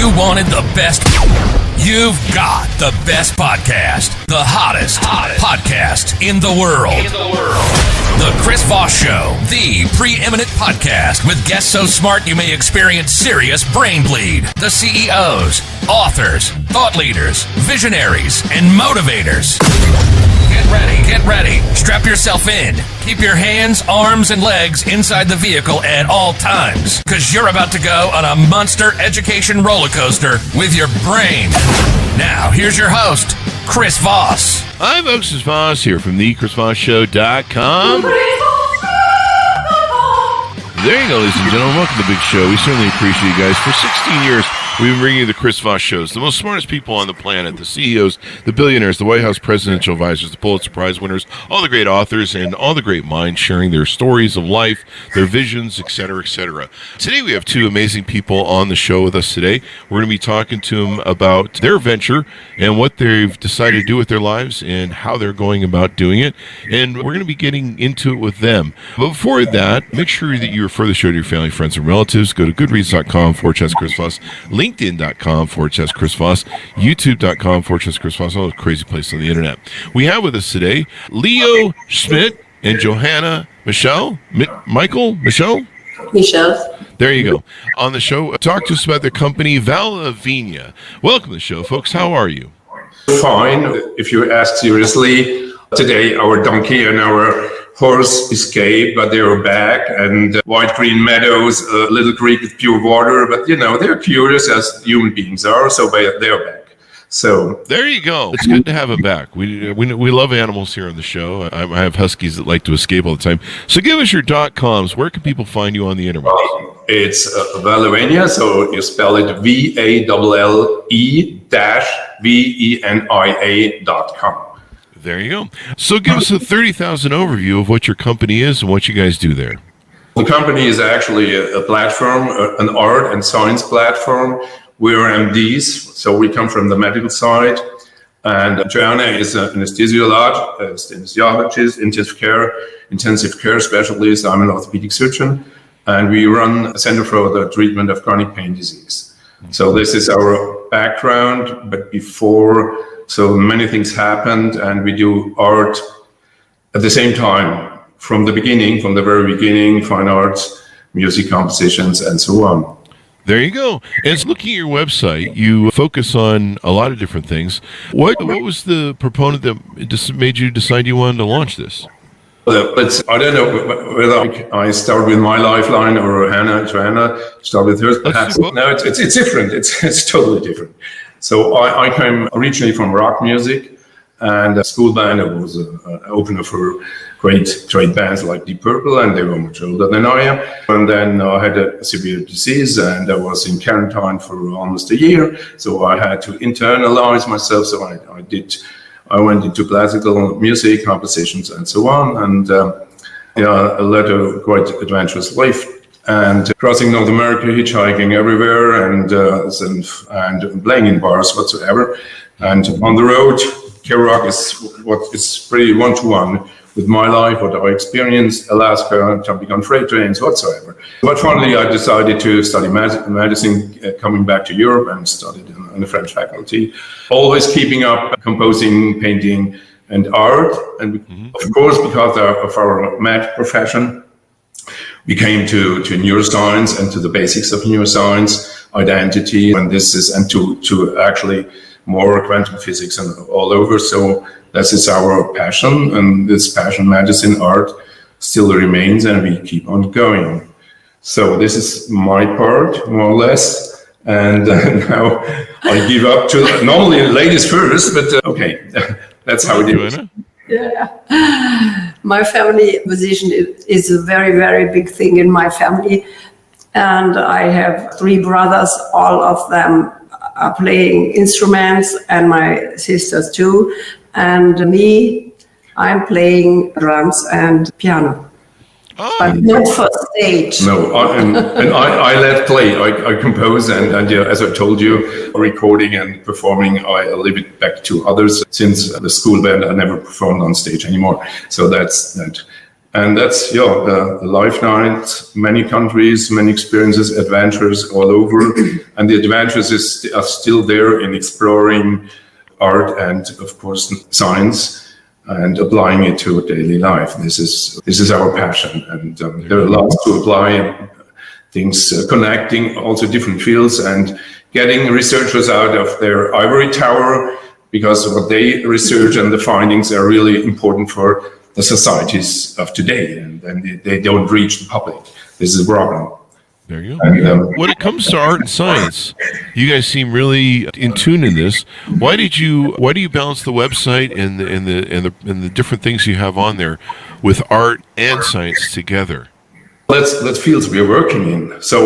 You wanted the best. You've got the best podcast. The hottest podcast in the world. The Chris Voss Show, the preeminent podcast with guests so smart you may experience serious brain bleed. The CEOs, authors, thought leaders, visionaries, and motivators. Get ready. Strap yourself in. Keep your hands, arms, and legs inside the vehicle at all times, because you're about to go on a monster education roller coaster with your brain. Now, here's your host, Chris Voss. Hi, folks. It's Voss here from thechrisvossshow.com. There you go, ladies and gentlemen. Welcome to the big show. We certainly appreciate you guys. For 16 years, we've been bringing you the Chris Voss shows. The most smartest people on the planet, the CEOs, the billionaires, the White House presidential advisors, the Pulitzer Prize winners, all the great authors, and all the great minds sharing their stories of life, their visions, etc., etc. Today, we have two amazing people on the show with us today. We're going to be talking to them about their venture and what they've decided to do with their lives and how they're going about doing it. And we're going to be getting into it with them. But before that, make sure that you refer the show to your family, friends, and relatives. Go to goodreads.com/Chris Voss, LinkedIn.com/Chris Voss, YouTube.com/Chris Voss, all those crazy places on the internet. We have with us today Leo, Schmidt, and Johanna Michel. Michel? There you go. On the show, talk to us about their company, Valle Venia. Welcome to the show, folks. How are you? Fine. If you ask seriously, today our donkey and our horse escaped, but they are back, and white green meadows, a little creek with pure water, but they're curious as human beings are, so they are back. So there you go. It's good to have them back. We love animals here on the show. I have huskies that like to escape all the time. So give us your .coms. Where can people find you on the internet? It's Valle Venia, so you spell it VALLE-VENIA.com. There you go. So give us a 30,000 overview of what your company is and what you guys do there. The company is actually a platform, an art and science platform. We're MDs, so we come from the medical side. And Johanna is an anesthesiologist, intensive care specialist. I'm an orthopedic surgeon. And we run a center for the treatment of chronic pain disease. So this is our background, but before, so many things happened, and we do art at the same time, from the very beginning, fine arts, music compositions, and so on. There you go. And looking at your website, you focus on a lot of different things. What was the proponent that just made you decide you wanted to launch this? I don't know whether I start with my lifeline or Johanna start with hers. Perhaps. No, it's different. It's totally different. So I came originally from rock music, and a school band. I was an opener for great bands like Deep Purple, and they were much older than I am. And then I had a severe disease, and I was in quarantine for almost a year. So I had to internalize myself. So I went into classical music, compositions, and so on, and I led a quite adventurous life. And crossing North America, hitchhiking everywhere, and playing in bars whatsoever. And on the road, K-Rock is pretty one-to-one with my life, what I experienced, Alaska, jumping on freight trains, whatsoever. But finally, I decided to study medicine, coming back to Europe, and studied in the French faculty. Always keeping up composing, painting, and art. And of course, because of our math profession, we came to neuroscience and to the basics of neuroscience, identity, and to actually more quantum physics and all over. So this is our passion, and this passion, medicine, art, still remains, and we keep on going. So this is my part, more or less. And now I give up to normally ladies first, but okay, that's how it is. Yeah. My family position is a very, very big thing in my family. And I have 3 brothers, all of them are playing instruments, and my sisters too. And me, I'm playing drums and piano. But not for stage. No, I let play. I compose, and as I told you, recording and performing, I leave it back to others. Since the school band, I never performed on stage anymore. So that's that. And that's the life night, many countries, many experiences, adventures all over. And the adventures are still there in exploring art and, of course, science, and applying it to daily life. This is our passion, and there are lots to apply, things connecting also different fields and getting researchers out of their ivory tower, because what they research and the findings are really important for the societies of today, and they don't reach the public. This is a problem. There you go. And, when it comes to art and science, you guys seem really in tune in this. Why do you balance the website and the different things you have on there with art and science together? That's fields we're working in. So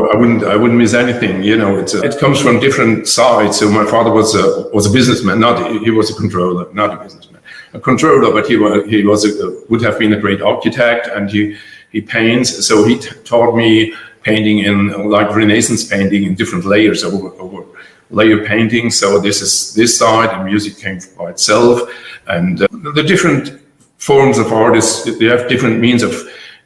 I wouldn't miss anything. It comes from different sides. So my father was a businessman. He was a controller, not a businessman. A controller, but he would have been a great architect, and he paints. So he taught me painting in like Renaissance painting in different layers over layer painting. So this side, and music came by itself, and the different forms of art they have different means of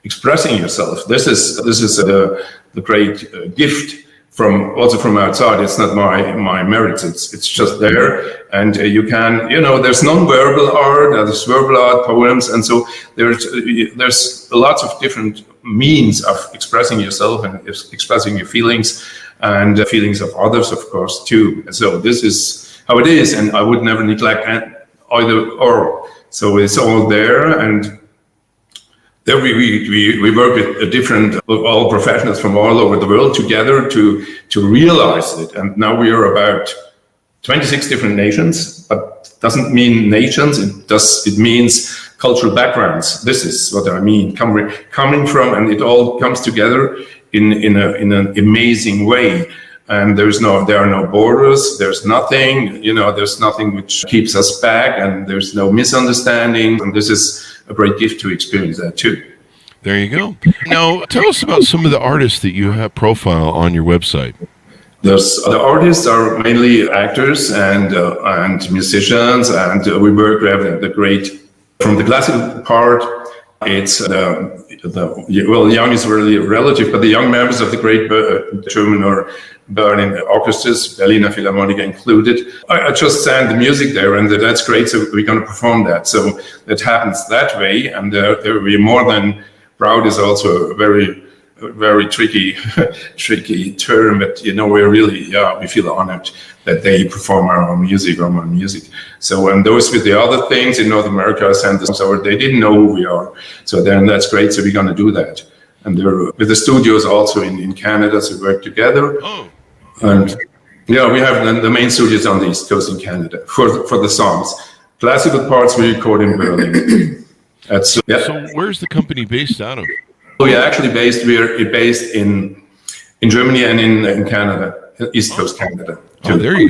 expressing yourself. This is the great gift from outside. It's not my merits. It's just there, and you can there's non-verbal art, there's verbal art, poems, and so there's lots of different means of expressing yourself and expressing your feelings and feelings of others, of course, too. So this is how it is, and I would never neglect either or. So it's all there, and there we work with all professionals from all over the world together to realize it. And now we are about 26 different nations, but doesn't mean nations. It means cultural backgrounds. This is what I mean, coming from, and it all comes together in an amazing way. And there are no borders. There's nothing, there's nothing which keeps us back, and there's no misunderstanding. And this is a great gift to experience that too. There you go. Now, tell us about some of the artists that you have profile on your website. The artists are mainly actors and musicians, and we have the great, from the classical part, it's young is really relative, but the young members of the great German or Berlin orchestras, Berliner Philharmonic included. I just sang the music there, and that's great. So we're going to perform that. So that happens that way, and there will be more than proud is also a very tricky term, but we feel honored that they perform our music. So and those with the other things in North America sent us over, they didn't know who we are. So then that's great. So we're going to do that. And they're with the studios also in Canada, so we work together. Oh. And we have the main studios on the East Coast in Canada for the songs. Classical parts we record in Berlin. So where's the company based out of? We're actually based in Germany and in Canada, East Coast Canada. Oh, there you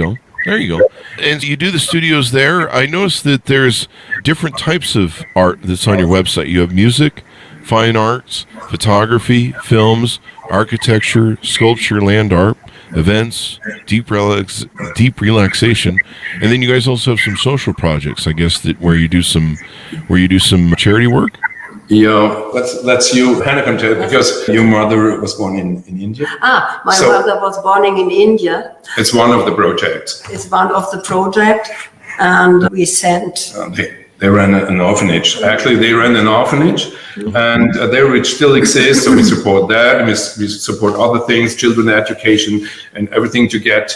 go. And you do the studios there. I noticed that there's different types of art that's on your website. You have music, fine arts, photography, films, architecture, sculpture, land art, events, deep relaxation, and then you guys also have some social projects, I guess, where you do some charity work. Let's you, Hannah, can tell, because your mother was born in India. My mother was born in India. It's one of the projects. It's one of the projects, and we sent. They ran an orphanage. Actually, they ran an orphanage, and which still exists. So we support that. We support other things, children education, and everything to get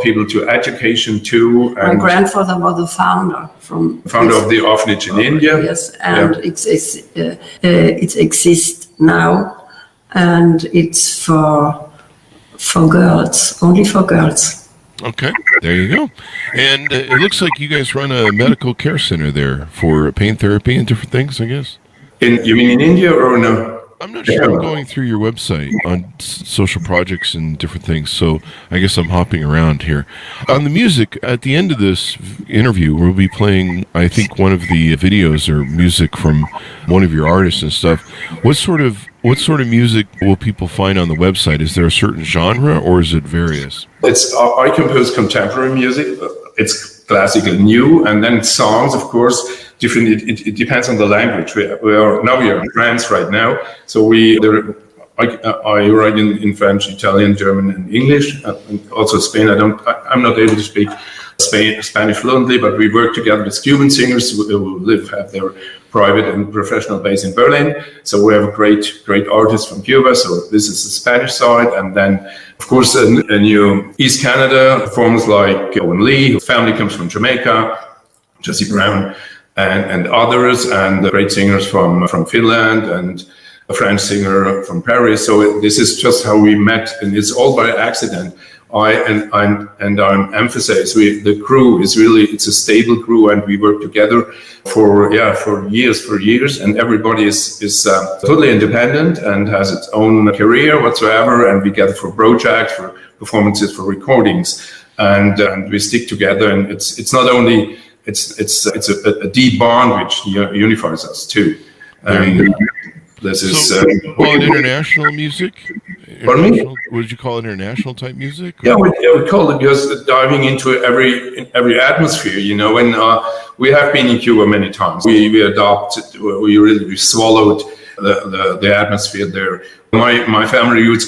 people to education too. My grandfather was the founder of the orphanage in India. Yes, and it exists now, and it's for girls, only for girls. Okay, there you go. And it looks like you guys run a medical care center there for pain therapy and different things, I guess. You mean in India or no? I'm not sure. I'm going through your website on social projects and different things, so I guess I'm hopping around here. On the music, at the end of this interview, we'll be playing, I think, one of the videos or music from one of your artists and stuff. What sort of music will people find on the website? Is there a certain genre, or is it various? I compose contemporary music. It's classical new, and then songs, of course. different. It depends on the language. We are in France right now, so I write in French, Italian, German, and English, and also Spain. I'm not able to speak Spanish fluently, but we work together with Cuban singers who have their private and professional base in Berlin. So we have a great artists from Cuba. So this is the Spanish side, and then of course a new East Canada performers like Owen Lee, whose family comes from Jamaica, Jesse Brown, and others, and great singers from Finland and a French singer from Paris. So this is just how we met, and it's all by accident. I'm emphasize the crew is it's a stable crew, and we work together for years, and everybody is totally independent and has its own career whatsoever, and we gather for projects, for performances, for recordings, and we stick together, and it's not only it's a deep bond which unifies us too. This is call it international music. Pardon me? Would you call it international type music? Yeah, we call it just diving into every atmosphere. You know, and we have been in Cuba many times. We adopted, we swallowed the atmosphere there. My family roots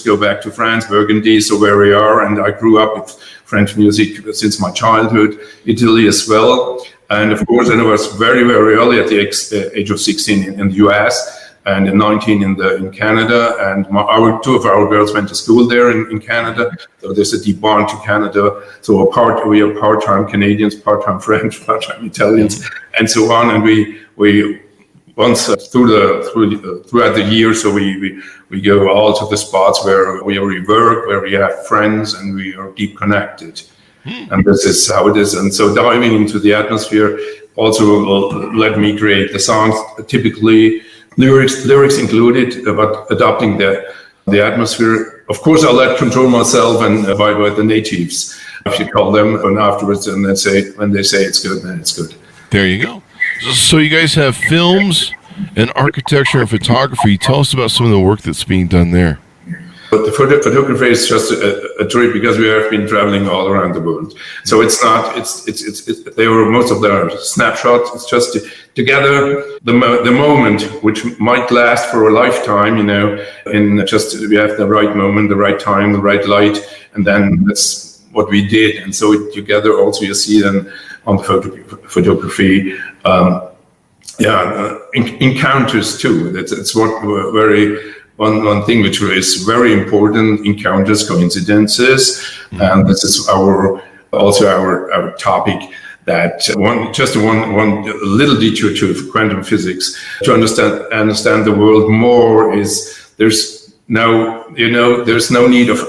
go back to France, Burgundy, so where we are, and I grew up with French music since my childhood. Italy as well, and of course, and I was very early at the age of 16 in the US. And in 19 in Canada, and two of our girls went to school there in Canada. So there's a deep bond to Canada. So we are part-time Canadians, part-time French, part-time Italians, and so on. And we once throughout the year, so we go all to the spots where we work, where we have friends, and we are deep connected. And this is how it is. And so diving into the atmosphere also let me create the songs. Typically, lyrics included, but adopting the atmosphere. Of course, I'll let control myself and by the natives, if you call them, and afterwards, and when they say it's good, then it's good. There you go. So you guys have films and architecture and photography. Tell us about some of the work that's being done there. But the photography is just a trip because we have been traveling all around the world. So it's not. They were most of them are snapshots. It's just to gather the moment, which might last for a lifetime. You know, we have the right moment, the right time, the right light, and then that's what we did. And so together, also you see them on the photography. Encounters too. It's what very. One thing which is very important: encounters, coincidences, and this is our topic. That one little detour to quantum physics to understand the world more is there's no need of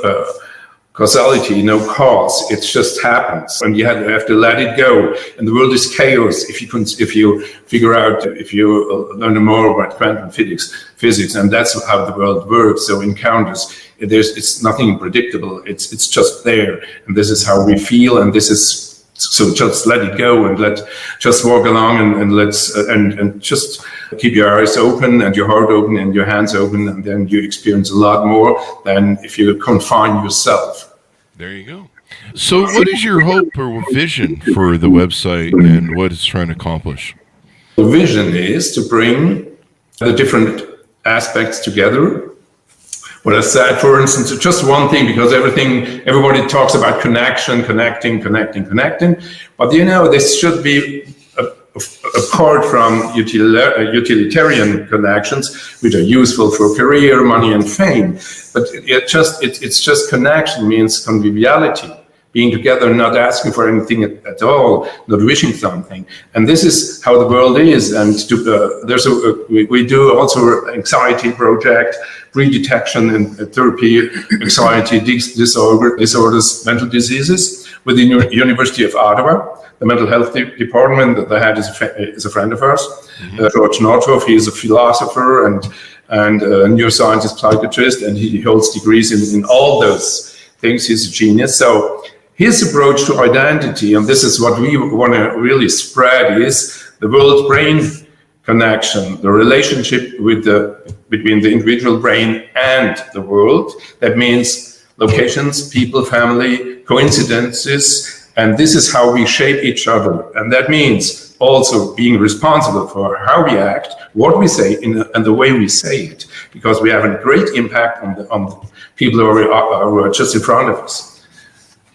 causality, no cause. It just happens, and you have to let it go. And the world is chaos. If you learn more about quantum physics, and that's how the world works. So encounters, it's nothing predictable. It's just there, and this is how we feel, and this is. So just let it go and just walk along and just keep your eyes open and your heart open and your hands open, and then you experience a lot more than if you confine yourself. There you go. So what is your hope or vision for the website and what it's trying to accomplish? The vision is to bring the different aspects together. What I said, for instance, just one thing, because everybody talks about connecting, but this should be apart from utilitarian connections, which are useful for career, money, and fame. But it's just connection means conviviality, being together, not asking for anything at all, not wishing something. And this is how the world is. And we do also anxiety project, pre-detection and therapy, anxiety disorders, mental diseases with the University of Ottawa. The mental health department, the head is a friend of ours, George Nordhoff. He is a philosopher and a neuroscientist, psychiatrist, and he holds degrees in all those things. He's a genius. So his approach to identity, and this is what we want to really spread, is the world-brain connection, the relationship between the individual brain and the world. That means locations, people, family, coincidences, and this is how we shape each other. And that means also being responsible for how we act, what we say, and the way we say it, because we have a great impact on the people who are just in front of us.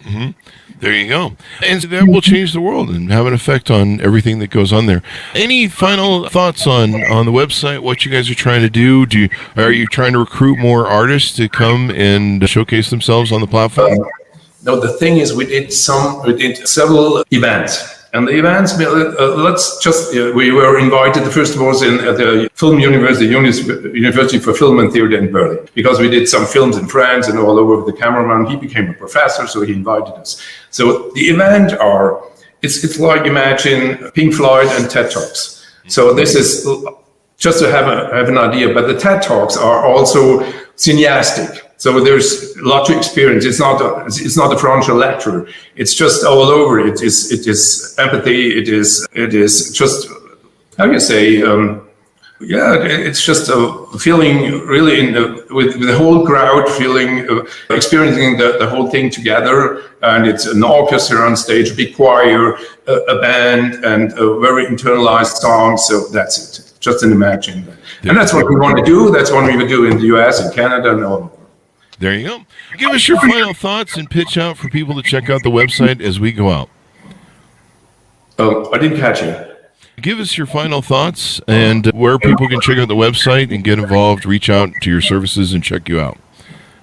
Mm-hmm. There you go. And that will change the world and have an effect on everything that goes on there. Any final thoughts on the website, what you guys are trying to do? Are you trying to recruit more artists to come and showcase themselves on the platform? No, the thing is, we did several events. And the events, we were invited, the first was at the Film University for Film and Theater in Berlin, because we did some films in France and all over. The cameraman, he became a professor, so he invited us. So the event it's like, imagine Pink Floyd and TED Talks. So this is just to have an idea, but the TED Talks are also cineastic. So there's a lot to experience. It's not a frontal lecture. It's just all over. It is empathy. It is just, how do you say? It's just a feeling really with the whole crowd feeling, experiencing the whole thing together. And it's an orchestra on stage, a big choir, a band, and a very internalized song. So that's it. Just imagine that. And that's what we want to do. That's what we would do in the US and Canada and all over. There you go. Give us your final thoughts and pitch out for people to check out the website as we go out. I didn't catch you. Give us your final thoughts and where people can check out the website and get involved, reach out to your services and check you out.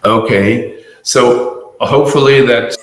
Okay. So hopefully that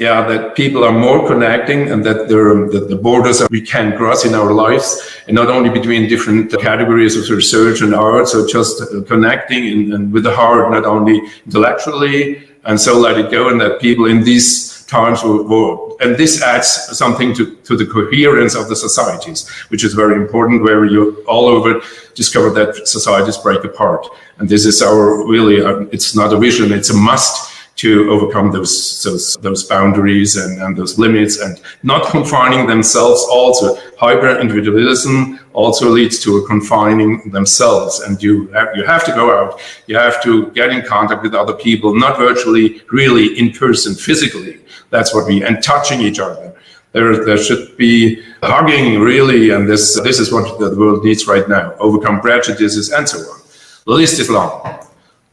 people are more connecting, and that the borders we can cross in our lives, and not only between different categories of research and art, so just connecting and with the heart, not only intellectually, and so let it go, and that people in these times and this adds something to the coherence of the societies, which is very important, where you all over discover that societies break apart. And this is it's not a vision, it's a must to overcome those boundaries and those limits, and not confining themselves. Also, hyper individualism also leads to a confining themselves, and you have to go out. You have to get in contact with other people, not virtually, really in person, physically. That's what and touching each other. There should be hugging, really, and this is what the world needs right now. Overcome prejudices and so on. The list is long.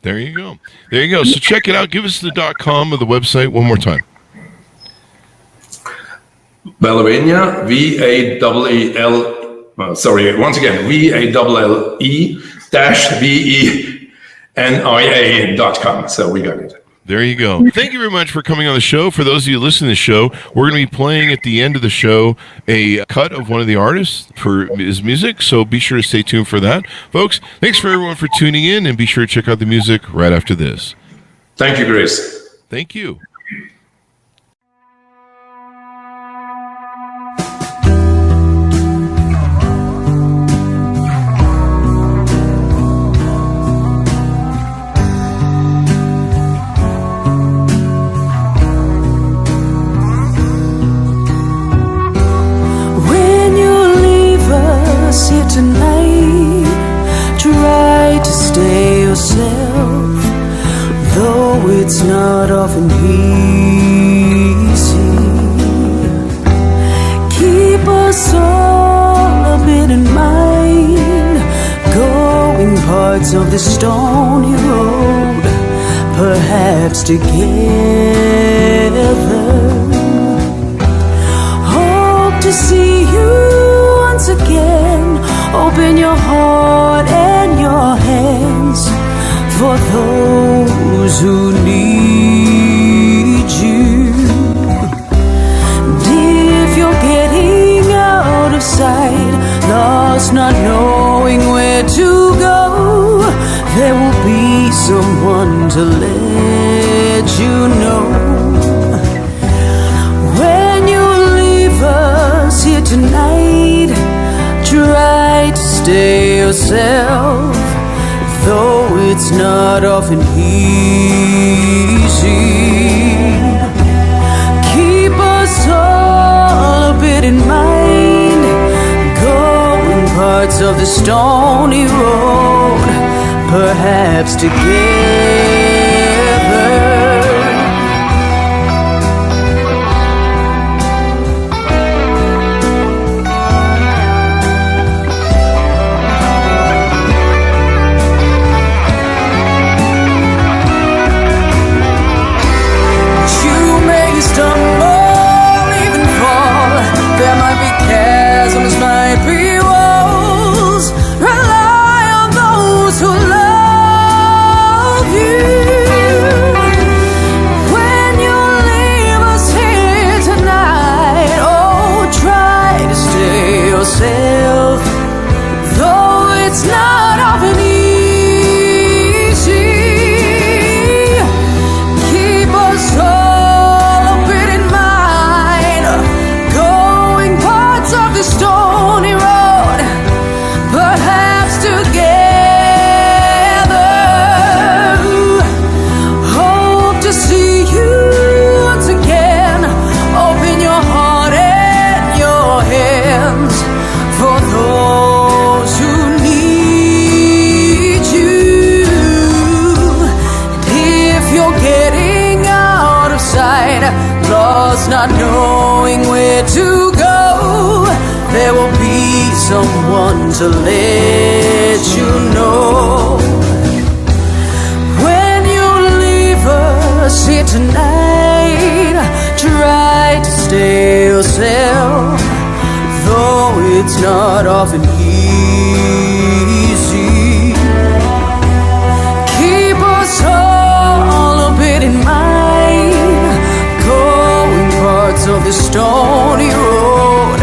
There you go. There you go. So check it out. Give us the .com of the website one more time. Valle Venia, once again, VALLE-VENIA.com. So we got it. There you go. Thank you very much for coming on the show. For those of you listening to the show, we're going to be playing at the end of the show a cut of one of the artists for his music, so be sure to stay tuned for that. Folks, thanks for everyone for tuning in, and be sure to check out the music right after this. Thank you, Grace. Thank you. Here tonight, try to stay yourself, though it's not often easy. Keep us all a bit in mind, going parts of the stony road, perhaps together. Hope to see you once again. Open your heart and your hands for those who need you. And if you're getting out of sight, lost not knowing where to go, there will be someone to let you know. When you leave us here tonight, try to stay yourself, though it's not often easy. Keep us all a bit in mind, going parts of the stony road, perhaps together. lost not knowing where to go. There will be someone to let you know. When you leave us here tonight, try to stay yourself, though it's not often easy. Keep us all a bit in mind, going parts of the stony road,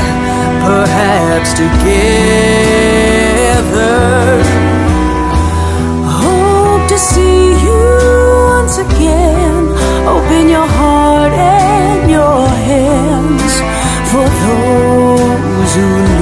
perhaps together. Hope to see you once again. Open your heart and your hands for those who know.